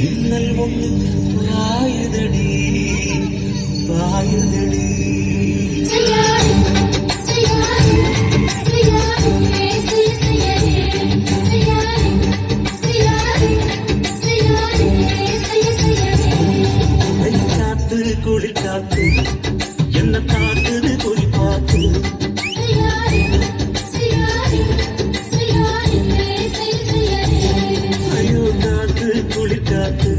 இன்னல் ஒன்று பாயுதடி பாயுதடி காத்து குளிர் காத்து என்ன காத்துது குறி பார்த்து ஐயோ காத்து குளிர் காத்து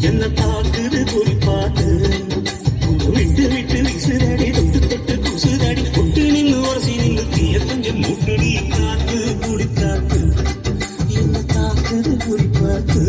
என்ன பார்க்குது குறி பார்த்து விட்டு விட்டு விசுதடி தொட்டு தொட்டு குசுதடி தொட்டு நின்று உரசி நின்று தீய கொஞ்சம் முட்டுடி காத்து குளிர் காத்து என்ன காக்குது குறி பார்த்து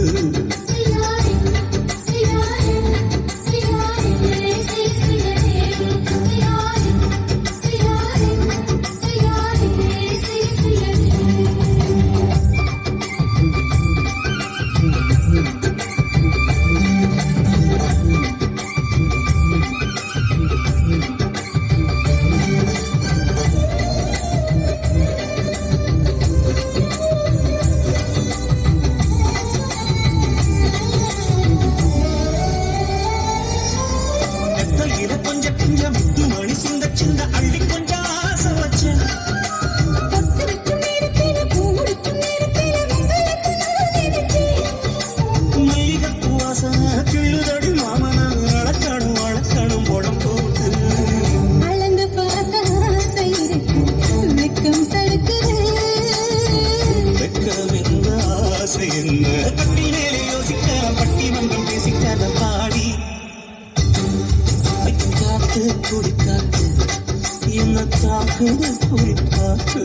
கொஞ்சம் கொஞ்சம் முத்து மணி சிந்த சிந்த அள்ளி கொஞ்சம் ஆசை வச்சேன் மல்லிகைப்பூ வாசனை கிள்ளுதடி மாமன அழக்கணும் அழக்கணும் படம் போட்டு அளந்து பார்த்த வெக்கம் தடுக்குது வெக்கம் என்ன ஆசை என்ன பட்டி மேலே யோசிக்க பட்டி மன்றம் பேசிக்காத பாடி காத்து குடி காத்து என்ன தாக்குது குறி காத்து